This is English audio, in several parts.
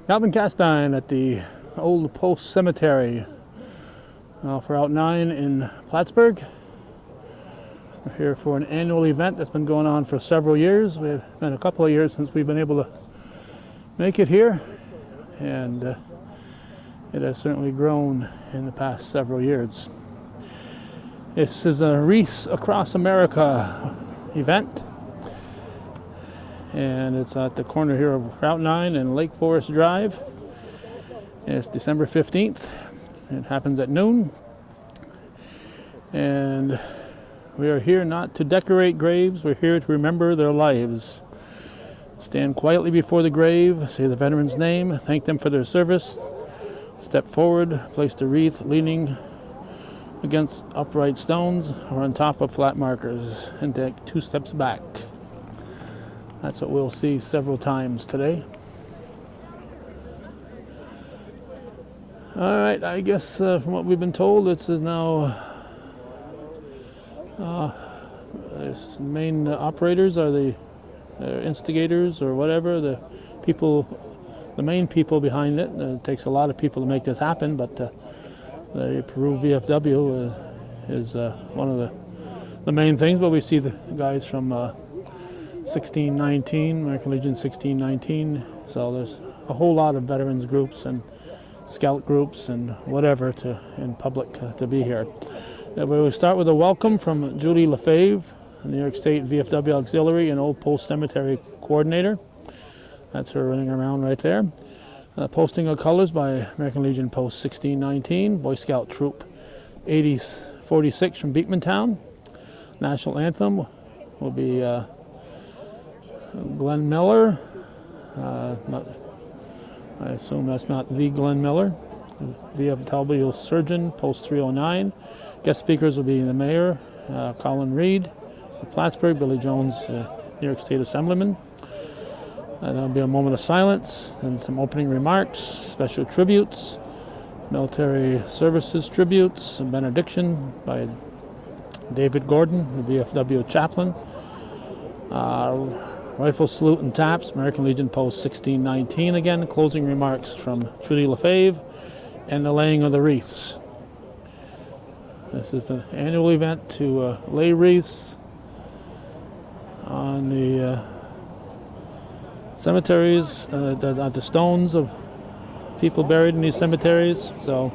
Calvin Castine at the Old Post Cemetery for Route 9 in Plattsburgh. We're here for an annual event that's been going on for several years. We've been a couple of years since we've been able to make it here, and it has certainly grown in the past several years. This is a Wreaths Across America event, and it's at the corner here of Route 9 and Lake Forest Drive. It's December 15th. It happens at noon, and we are here not to decorate graves, we're here to remember their lives. Stand quietly before the grave, say the veteran's name, thank them for their service, step forward, place the wreath leaning against upright stones or on top of flat markers, and take 2 steps back. That's what we'll see several times today. All right, I guess from what we've been told, this is now the main operators are the instigators or whatever, the people, the main people behind it. It takes a lot of people to make this happen, but the Peru VFW is one of the main things. But we see the guys from 1619, American Legion 1619. So there's a whole lot of veterans groups and scout groups and whatever in public to be here. We will start with a welcome from Judy Lefebvre, New York State VFW Auxiliary and Old Post Cemetery Coordinator. That's her running around right there. Posting of colors by American Legion Post 1619, Boy Scout Troop 8046 from Beekmantown. National anthem will be Glenn Miller. I assume that's not the Glenn Miller. VFW Surgeon, Post 309. Guest speakers will be the Mayor, Colin Reed of Plattsburgh, Billy Jones, New York State Assemblyman. There'll be a moment of silence, then some opening remarks, special tributes, military services tributes, some benediction by David Gordon, the VFW chaplain. Rifle salute and taps, American Legion Post 1619 again. Closing remarks from Judy Lefebvre and the laying of the wreaths. This is an annual event to lay wreaths on the cemeteries, the stones of people buried in these cemeteries. So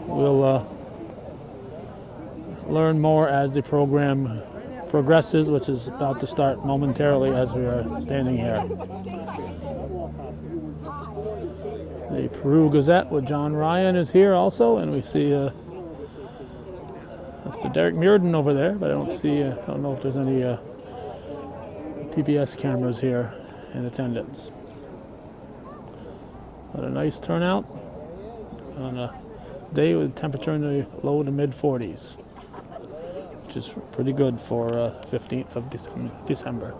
we'll learn more as the program progresses, which is about to start momentarily as we are standing here. The Peru Gazette with John Ryan is here also, and we see Mr. Derek Muirden over there, but I don't know if there's any PBS cameras here in attendance. But a nice turnout on a day with temperature in the low to mid 40s. Which is pretty good for 15th of December.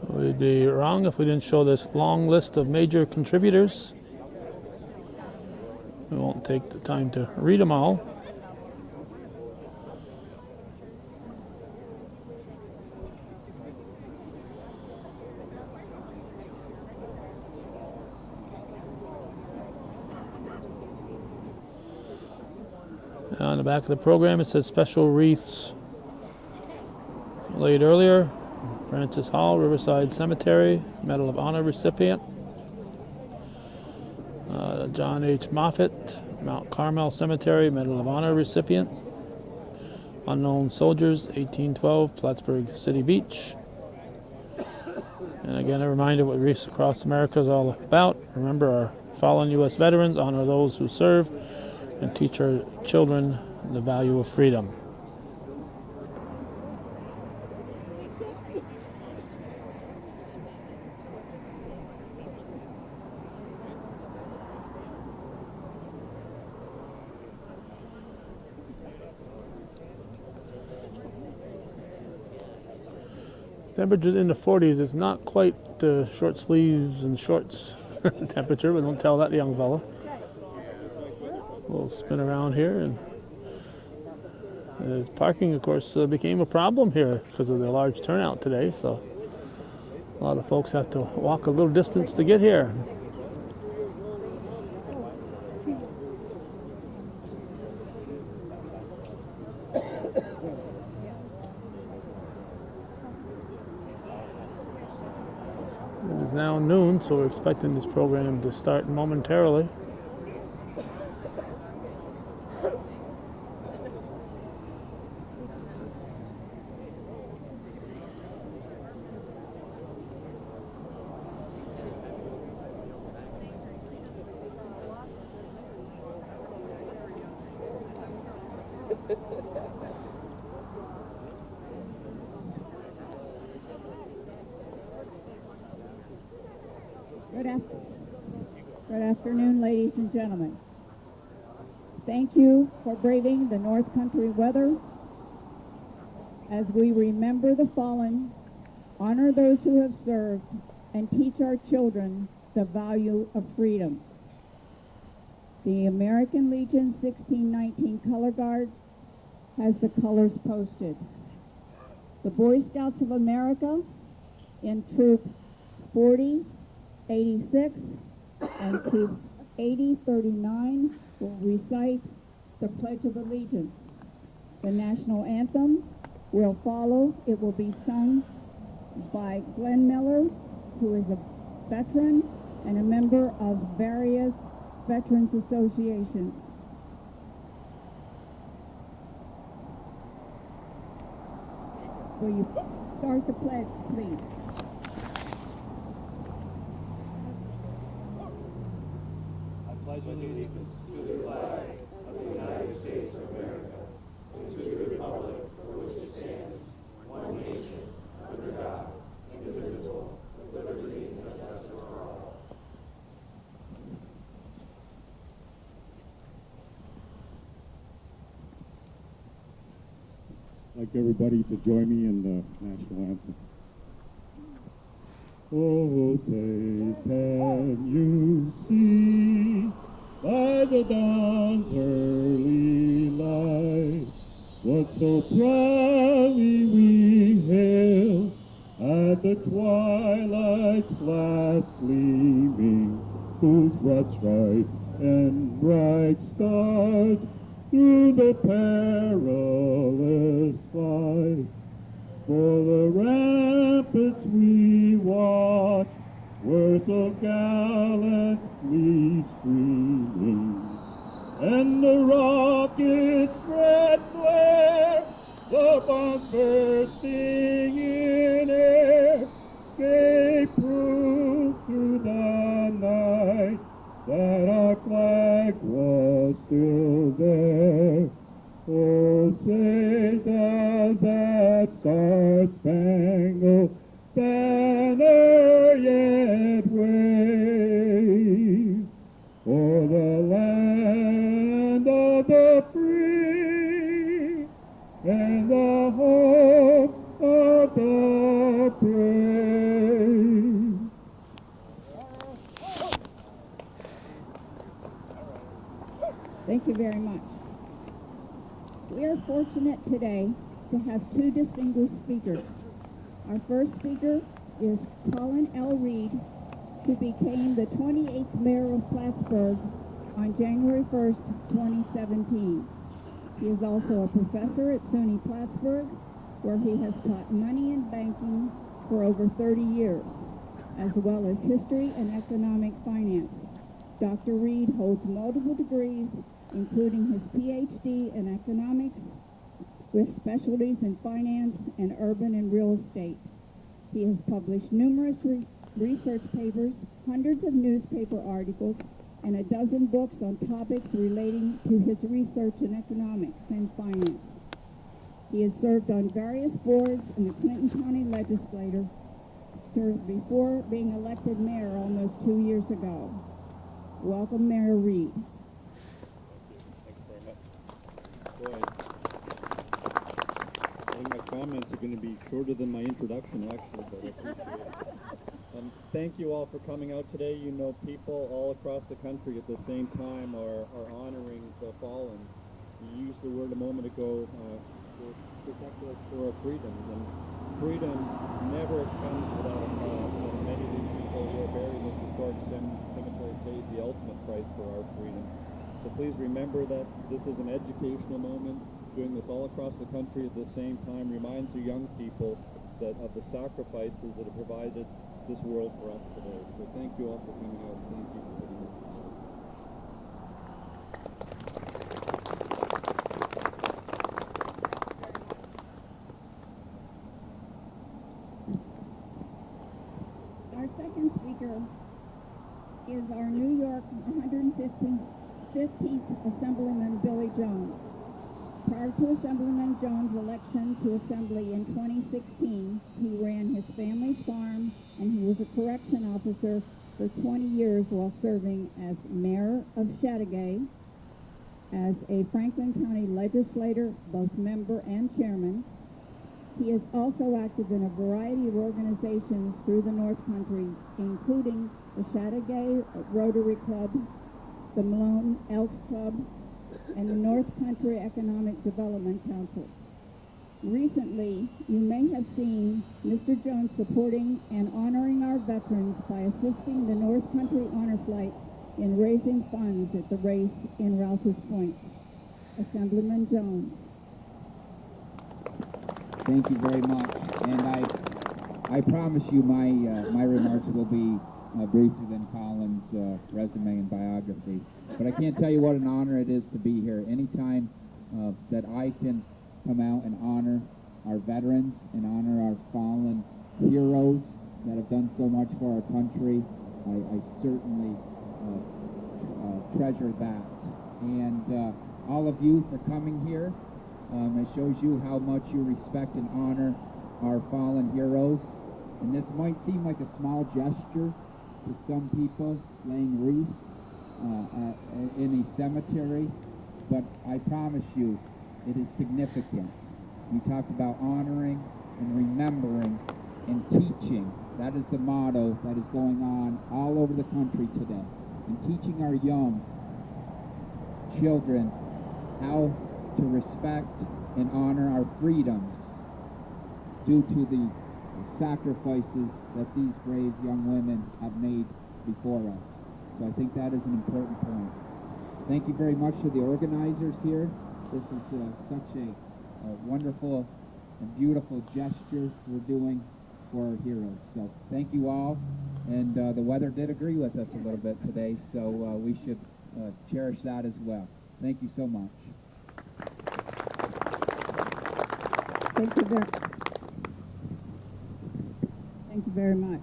We'd be wrong if we didn't show this long list of major contributors. We won't take the time to read them all. On the back of the program, it says special wreaths laid earlier. Francis Hall, Riverside Cemetery, Medal of Honor recipient. John H. Moffitt, Mount Carmel Cemetery, Medal of Honor recipient. Unknown Soldiers, 1812, Plattsburgh City Beach. And again, a reminder what Wreaths Across America is all about. Remember our fallen U.S. veterans, honor those who serve, and teach our children the value of freedom. Temperatures in the 40s. It's not quite short sleeves and shorts temperature, but don't tell that young fella. We'll spin around here, and parking, of course, became a problem here because of the large turnout today. So A lot of folks have to walk a little distance to get here. It is now noon, so we're expecting this program to start momentarily. Good afternoon, ladies and gentlemen. Thank you for braving the North Country weather. As we remember the fallen, honor those who have served, and teach our children the value of freedom. The American Legion 1619 Color Guard has the colors posted. The Boy Scouts of America in Troop 4086 and Troop 8039 will recite the Pledge of Allegiance. The national anthem will follow. It will be sung by Glenn Miller, who is a veteran and a member of various veterans associations. Will you start the pledge, please? Pledge allegiance to the flag of the United States of America and to the republic for which it stands, one nation, under God, indivisible, with liberty and justice for all. I'd like everybody to join me in the national anthem. Oh, say, can you see by the dawn's early light what so proudly we hail at the twilight's last gleaming, whose broad stripes and bright stars through the perilous fight. For the ramparts we watch were so gallantly streaming, and the rocket's red flare, the bombs bursting in air, gave proof through the night that our flag was still there. Oh, say does that star-spangled banner yet wave for the land of the free and the hope of the brave. Thank you very much. We are fortunate today to have two distinguished speakers. Our first speaker is Colin L. Reed, who became the 28th mayor of Plattsburgh on January 1st, 2017. He is also a professor at SUNY Plattsburgh, where he has taught money and banking for over 30 years, as well as history and economic finance. Dr. Reed holds multiple degrees, including his PhD in economics, with specialties in finance and urban and real estate. He has published numerous research papers, hundreds of newspaper articles, and a dozen books on topics relating to his research in economics and finance. He has served on various boards in the Clinton County Legislature before being elected mayor almost 2 years ago. Welcome, Mayor Reed. Boy, I think my comments are going to be shorter than my introduction, actually, but I appreciate it. Thank you all for coming out today. You know, people all across the country at the same time are honoring the fallen. You used the word a moment ago, to protect us for our freedoms. And freedom never comes without a cost. And many of these people who are buried in this historic cemetery paid the ultimate price for our freedom. So please remember that this is an educational moment. Doing this all across the country at the same time reminds you young people that of the sacrifices that have provided this world for us today. So thank you all for coming out. Thank you for putting this together. Our second speaker is our New York 115th Assemblyman Billy Jones. Prior to Assemblyman Jones' election to Assembly in 2016, he ran his family's farm and he was a correction officer for 20 years while serving as mayor of Chateaugay, as a Franklin County legislator, both member and chairman. He has also acted in a variety of organizations through the North Country, including the Chateaugay Rotary Club, the Malone Elks Club, and the North Country Economic Development Council. Recently, you may have seen Mr. Jones supporting and honoring our veterans by assisting the North Country Honor Flight in raising funds at the race in Rouse's Point. Assemblyman Jones. Thank you very much, and I promise you my remarks will be briefer than Colin's resume and biography. But I can't tell you what an honor it is to be here. Anytime that I can come out and honor our veterans and honor our fallen heroes that have done so much for our country, I certainly treasure that. And all of you for coming here. It shows you how much you respect and honor our fallen heroes. And this might seem like a small gesture to some people, laying wreaths in a cemetery, but I promise you it is significant. We talked about honoring and remembering and teaching. That is the motto that is going on all over the country today. And teaching our young children how to respect and honor our freedoms due to the sacrifices that these brave young women have made before us. So I think that is an important point. Thank you very much to the organizers here. This is such a wonderful and beautiful gesture we're doing for our heroes. So thank you all. And the weather did agree with us a little bit today, so we should cherish that as well. Thank you so much. Thank you very much.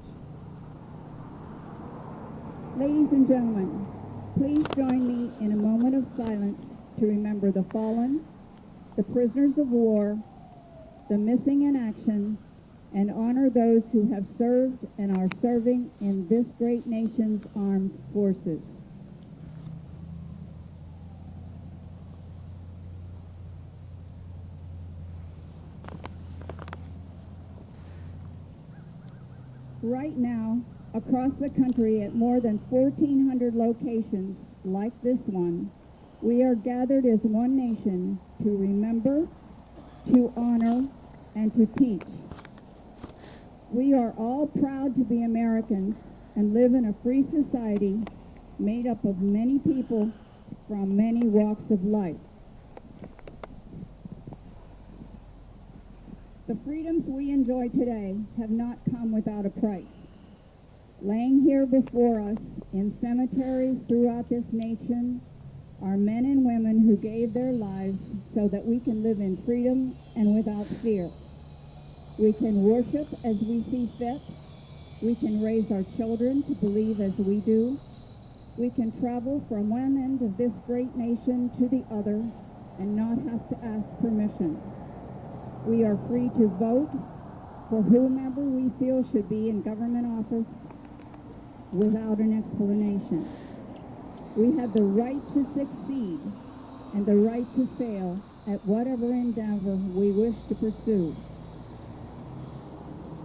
Ladies and gentlemen, please join me in a moment of silence to remember the fallen, the prisoners of war, the missing in action, and honor those who have served and are serving in this great nation's armed forces. Right now, across the country at more than 1,400 locations like this one, we are gathered as one nation to remember, to honor, and to teach. We are all proud to be Americans and live in a free society made up of many people from many walks of life. The freedoms we enjoy today have not come without a price. Laying here before us in cemeteries throughout this nation are men and women who gave their lives so that we can live in freedom and without fear. We can worship as we see fit. We can raise our children to believe as we do. We can travel from one end of this great nation to the other and not have to ask permission. We are free to vote for whomever we feel should be in government office without an explanation. We have the right to succeed and the right to fail at whatever endeavor we wish to pursue.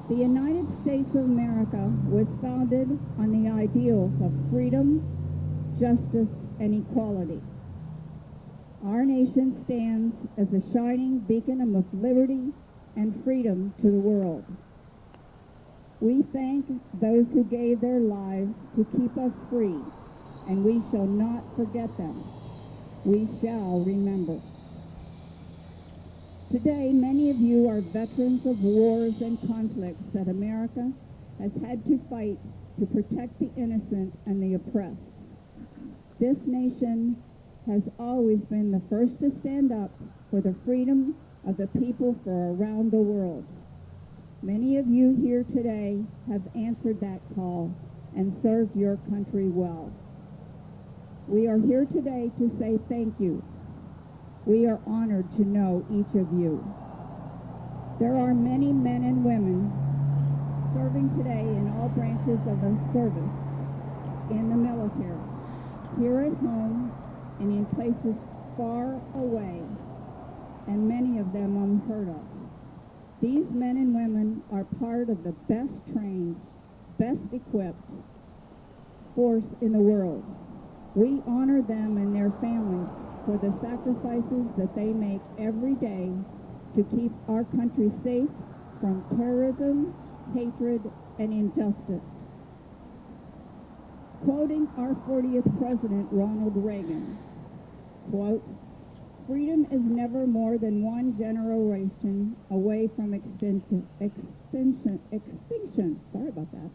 The United States of America was founded on the ideals of freedom, justice, and equality. Our nation stands as a shining beacon of liberty and freedom to the world. We thank those who gave their lives to keep us free, and we shall not forget them. We shall remember. Today, many of you are veterans of wars and conflicts that America has had to fight to protect the innocent and the oppressed. This nation has always been the first to stand up for the freedom of the people for around the world. Many of you here today have answered that call and served your country well. We are here today to say thank you. We are honored to know each of you. There are many men and women serving today in all branches of the service, in the military, here at home, and in places far away, and many of them unheard of. These men and women are part of the best trained, best equipped force in the world. We honor them and their families for the sacrifices that they make every day to keep our country safe from terrorism, hatred, and injustice. Quoting our 40th President, Ronald Reagan, quote, "Freedom is never more than one generation away from extinction. Sorry about that.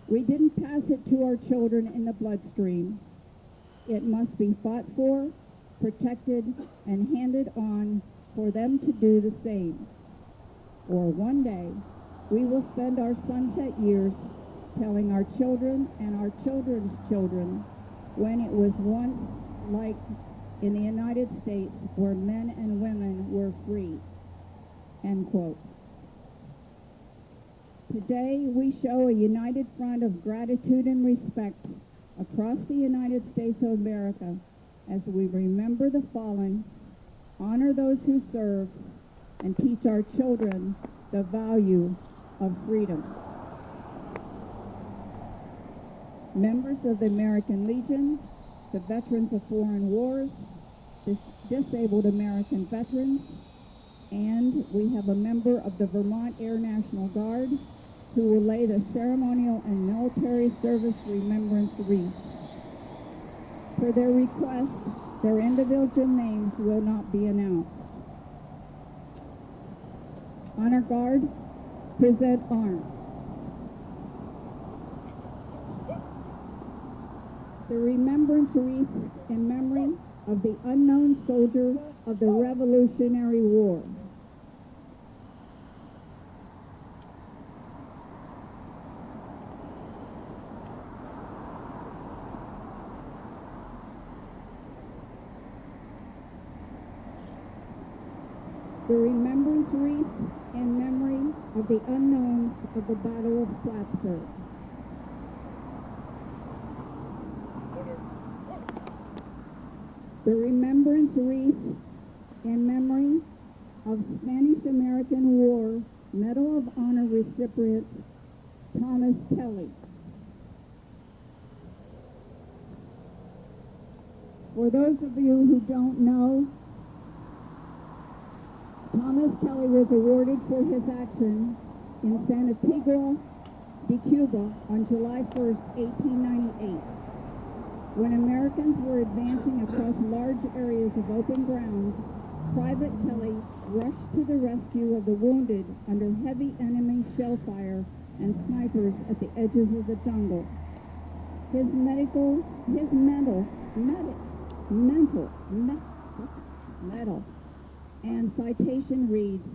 We didn't pass it to our children in the bloodstream. It must be fought for, protected, and handed on for them to do the same. Or one day, we will spend our sunset years telling our children and our children's children when it was once like in the United States where men and women were free." End quote. Today, we show a united front of gratitude and respect across the United States of America as we remember the fallen, honor those who serve, and teach our children the value of freedom. Members of the American Legion, the Veterans of Foreign Wars, Disabled American Veterans, and we have a member of the Vermont Air National Guard who will lay the ceremonial and military service remembrance wreaths. Per their request, their individual names will not be announced. Honor Guard, present arms. The remembrance wreath in memory of the unknown soldier of the Revolutionary War. The remembrance wreath in memory of the unknowns of the Battle of Plattsburgh. The remembrance wreath in memory of Spanish-American War Medal of Honor recipient Thomas Kelly. For those of you who don't know, Thomas Kelly was awarded for his action in Santiago de Cuba on July 1st, 1898. When Americans were advancing across large areas of open ground, Private Kelly rushed to the rescue of the wounded under heavy enemy shell fire and snipers at the edges of the jungle. His medal and citation reads,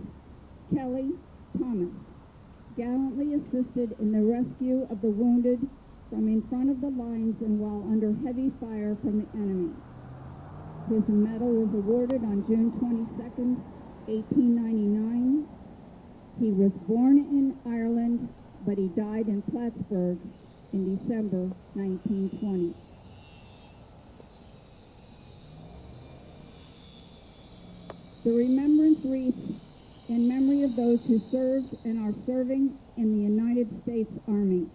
"Kelly Thomas gallantly assisted in the rescue of the wounded from in front of the lines and while under heavy fire from the enemy." His medal was awarded on June 22nd, 1899. He was born in Ireland, but he died in Plattsburgh in December 1920. The remembrance wreath in memory of those who served and are serving in the United States Army.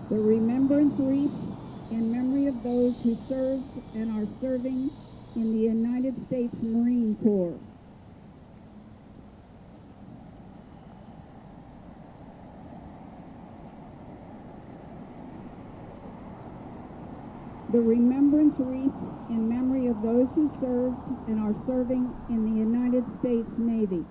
The remembrance wreath in memory of those who served and are serving in the United States Marine Corps. The remembrance wreath in memory of those who served and are serving in the United States Navy.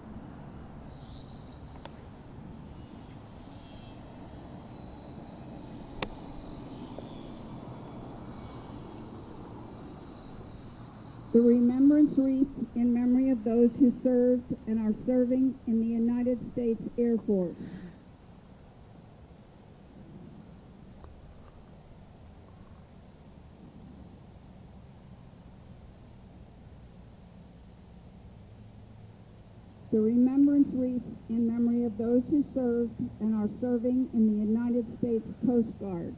The remembrance wreath in memory of those who served and are serving in the United States Air Force. The remembrance wreath in memory of those who served and are serving in the United States Coast Guard.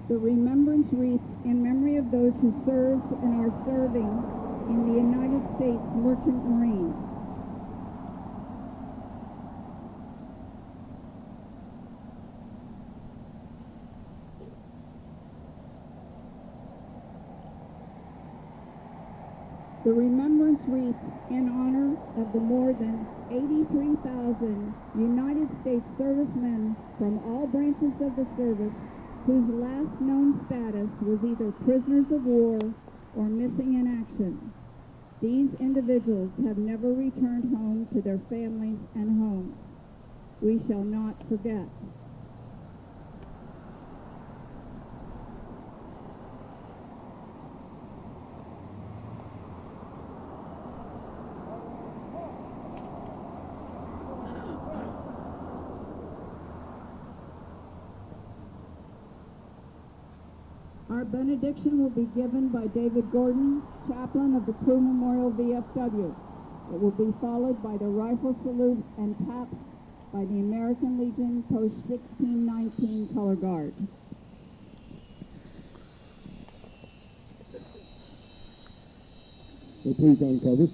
The remembrance wreath in memory of those who served and are serving in the United States Merchant Marines. The remembrance wreath in honor of the more than 83,000 United States servicemen from all branches of the service whose last known status was either prisoners of war or missing in action. These individuals have never returned home to their families and homes. We shall not forget. Our benediction will be given by David Gordon, chaplain of the Crew Memorial VFW. It will be followed by the rifle salute and taps by the American Legion Post 1619 Color Guard. So please uncover.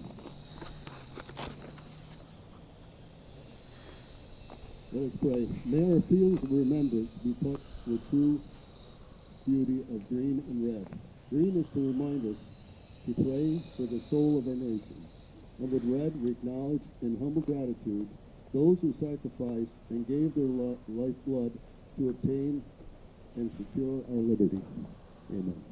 Let us pray. May our fields of remembrance be touched with true beauty of green and red. Green is to remind us to pray for the soul of our nation. And with red, we acknowledge in humble gratitude those who sacrificed and gave their lifeblood to obtain and secure our liberty. Amen.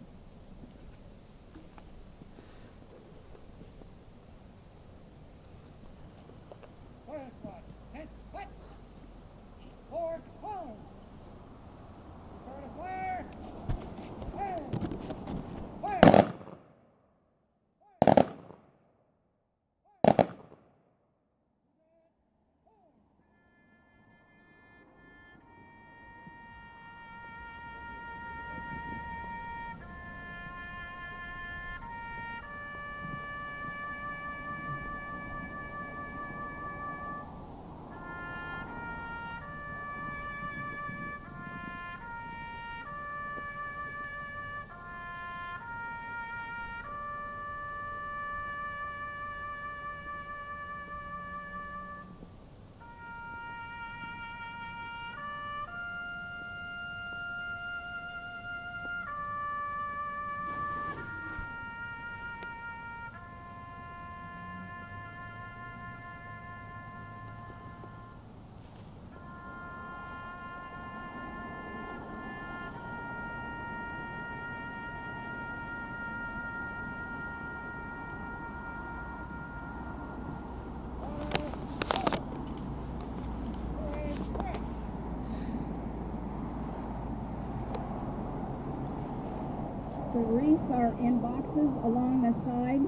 The wreaths are in boxes along the side.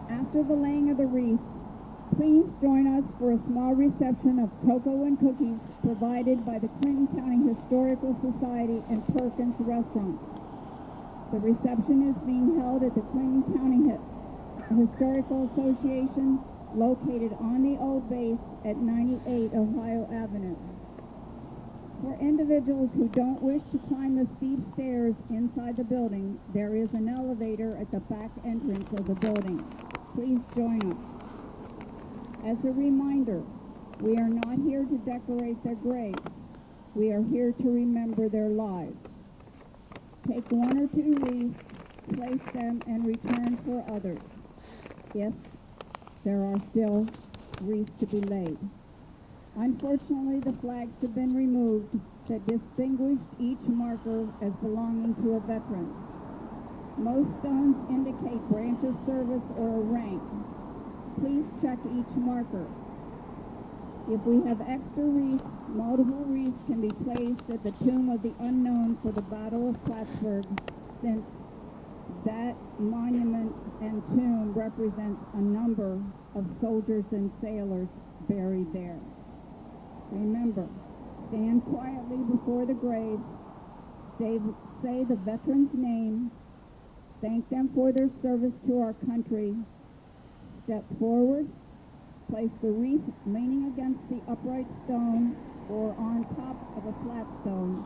After the laying of the wreaths, please join us for a small reception of cocoa and cookies provided by the Clinton County Historical Society and Perkins Restaurant. The reception is being held at the Clinton County Historical Association, located on the old base at 98 Ohio Avenue. For individuals who don't wish to climb the steep stairs inside the building, there is an elevator at the back entrance of the building. Please join us. As a reminder, we are not here to decorate their graves. We are here to remember their lives. Take 1 or 2 wreaths, place them, and return for others, if there are still wreaths to be laid. Unfortunately, the flags have been removed that distinguished each marker as belonging to a veteran. Most stones indicate branch of service or a rank. Please check each marker. If we have extra wreaths, multiple wreaths can be placed at the tomb of the unknown for the Battle of Plattsburgh, since that monument and tomb represents a number of soldiers and sailors buried there. Remember, stand quietly before the grave, say the veteran's name, thank them for their service to our country, step forward, place the wreath leaning against the upright stone or on top of a flat stone,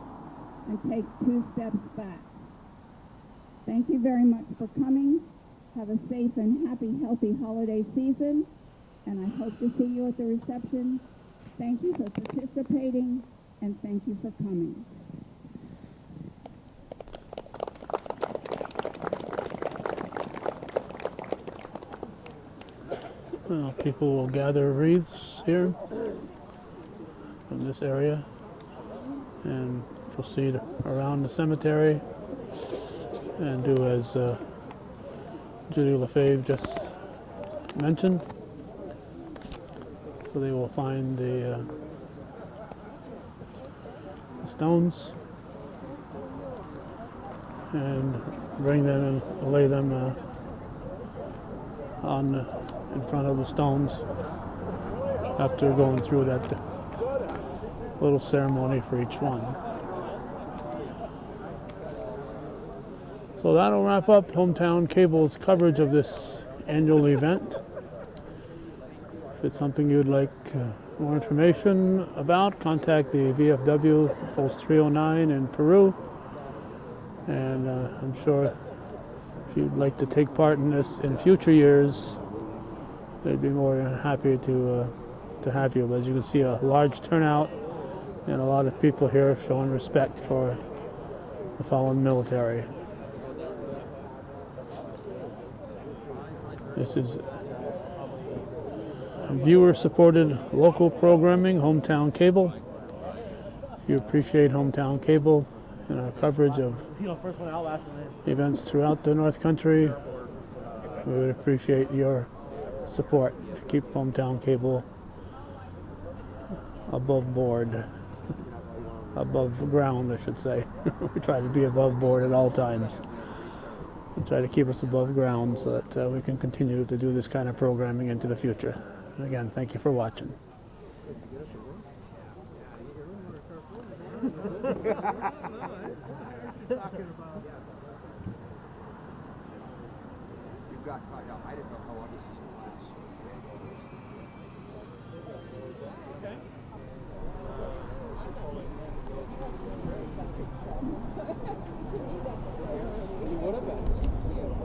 and take 2 steps back. Thank you very much for coming. Have a safe and happy, healthy holiday season, and I hope to see you at the reception. Thank you for participating, and thank you for coming. Well, people will gather wreaths here from this area and proceed around the cemetery and do as Judy LaFave just mentioned. So they will find the stones and bring them and lay them in front of the stones after going through that little ceremony for each one. So that'll wrap up Hometown Cable's coverage of this annual event. If it's something you'd like more information about, contact the VFW Post 309 in Peru. And I'm sure if you'd like to take part in this in future years, they'd be more than happy to have you. But as you can see, a large turnout and a lot of people here showing respect for the fallen military. This is viewer-supported local programming, Hometown Cable. If you appreciate Hometown Cable and our coverage of events throughout the North Country, we would appreciate your support to keep Hometown Cable above board, above ground, I should say. We try to be above board at all times. We try to keep us above ground so that we can continue to do this kind of programming into the future. And again, thank you for watching. I didn't know how long this is. Okay.